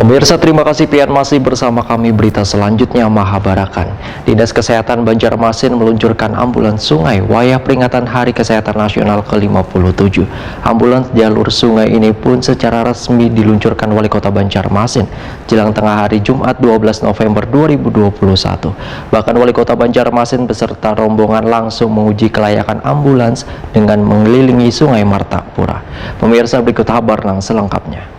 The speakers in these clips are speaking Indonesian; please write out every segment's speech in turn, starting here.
Pemirsa, terima kasih pian masih bersama kami. Berita selanjutnya Mahabarakan. Dinas Kesehatan Banjarmasin meluncurkan ambulans sungai wayah peringatan Hari Kesehatan Nasional ke-57. Ambulans jalur sungai ini pun secara resmi diluncurkan Wali Kota Banjarmasin jelang tengah hari Jumat 12 November 2021. Bahkan Wali Kota Banjarmasin beserta rombongan langsung menguji kelayakan ambulans dengan mengelilingi Sungai Martapura. Pemirsa, berikut kabar selengkapnya.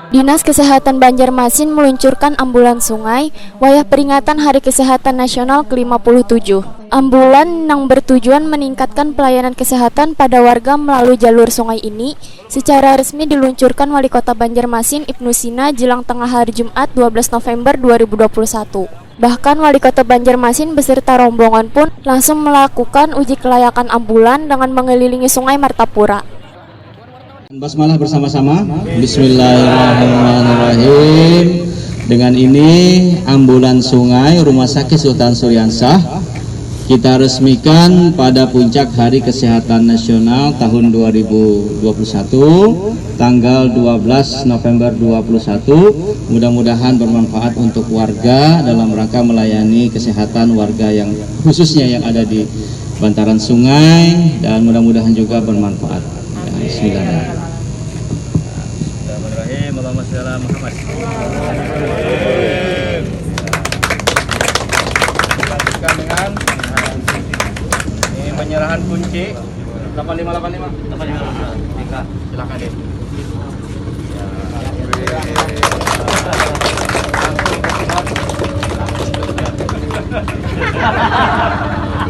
Dinas Kesehatan Banjarmasin meluncurkan ambulans sungai wayah peringatan Hari Kesehatan Nasional ke-57. Ambulans yang bertujuan meningkatkan pelayanan kesehatan pada warga melalui jalur sungai ini secara resmi diluncurkan Wali Kota Banjarmasin Ibnu Sina jelang tengah hari Jumat 12 November 2021. Bahkan Wali Kota Banjarmasin beserta rombongan pun langsung melakukan uji kelayakan ambulans dengan mengelilingi Sungai Martapura. Basmalah bersama-sama. Bismillahirrahmanirrahim. Dengan ini ambulans sungai Rumah Sakit Sultan Syariah kita resmikan pada puncak Hari Kesehatan Nasional tahun 2021 tanggal 12 November 2021. Mudah-mudahan bermanfaat untuk warga dalam rangka melayani kesehatan warga yang khususnya yang ada di bantaran sungai, dan mudah-mudahan juga bermanfaat. Bismillahirrahmanirrahim. Allahumma shalli ala Muhammad. Dilanjutkan dengan ini penyerahan kunci 8585. Silakan deh.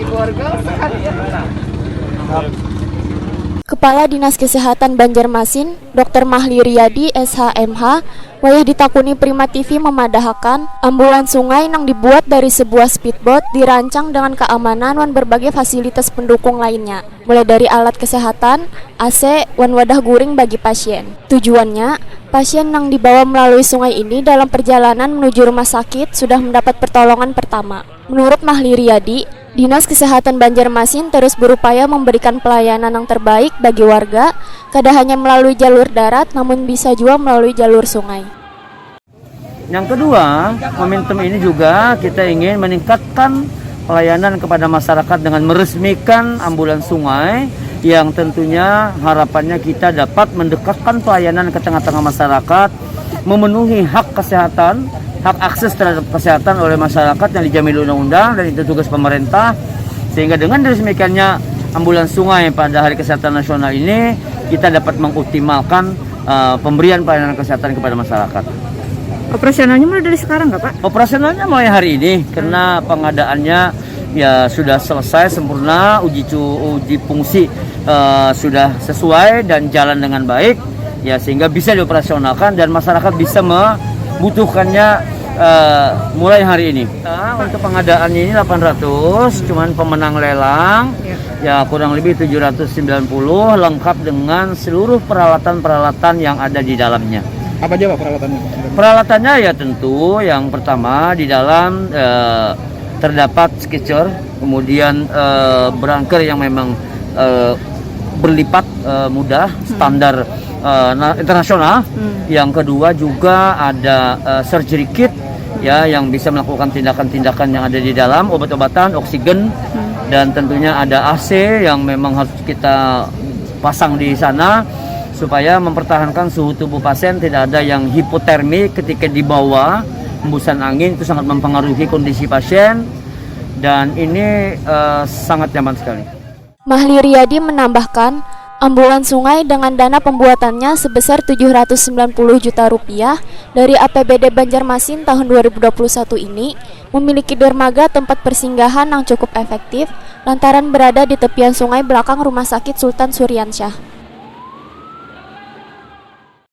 Ibu warga sekalian. Kepala Dinas Kesehatan Banjarmasin, Dr. Mahli Riyadi, SHMH, wayah ditakuni Prima TV memadahkan ambulans sungai yang dibuat dari sebuah speedboat dirancang dengan keamanan dan berbagai fasilitas pendukung lainnya, mulai dari alat kesehatan, AC, dan wadah guring bagi pasien. Tujuannya, pasien yang dibawa melalui sungai ini dalam perjalanan menuju rumah sakit sudah mendapat pertolongan pertama. Menurut Mahli Riyadi, Dinas Kesehatan Banjarmasin terus berupaya memberikan pelayanan yang terbaik bagi warga, tidak hanya melalui jalur darat, namun bisa juga melalui jalur sungai. Yang kedua, momentum ini juga kita ingin meningkatkan pelayanan kepada masyarakat dengan meresmikan ambulans sungai, yang tentunya harapannya kita dapat mendekatkan pelayanan ke tengah-tengah masyarakat, memenuhi hak kesehatan, hak akses terhadap kesehatan oleh masyarakat yang dijamin undang-undang, dan itu tugas pemerintah. Sehingga dengan diresmikannya ambulans sungai pada Hari Kesehatan Nasional ini, kita dapat mengoptimalkan pemberian pelayanan kesehatan kepada masyarakat. Operasionalnya mulai dari sekarang nggak Pak? Operasionalnya mulai hari ini, karena pengadaannya ya sudah selesai sempurna, uji fungsi sudah sesuai dan jalan dengan baik, ya sehingga bisa dioperasionalkan dan masyarakat bisa butuhkannya mulai hari ini. Untuk pengadaan ini 800, cuman pemenang lelang ya kurang lebih 790, lengkap dengan seluruh peralatan-peralatan yang ada di dalamnya. Apa aja Pak peralatannya? Peralatannya ya tentu yang pertama di dalam terdapat sketcher, kemudian branker yang memang berlipat mudah, standar internasional. Yang kedua juga ada surgery kit ya, yang bisa melakukan tindakan-tindakan yang ada di dalam, obat-obatan, oksigen, dan tentunya ada AC yang memang harus kita pasang di sana supaya mempertahankan suhu tubuh pasien, tidak ada yang hipotermi ketika dibawa. Hembusan angin itu sangat mempengaruhi kondisi pasien, dan ini sangat nyaman sekali. Mahli Riyadi menambahkan, ambulans sungai dengan dana pembuatannya sebesar 790 juta rupiah dari APBD Banjarmasin tahun 2021 ini memiliki dermaga tempat persinggahan yang cukup efektif lantaran berada di tepian sungai belakang Rumah Sakit Sultan Syariah.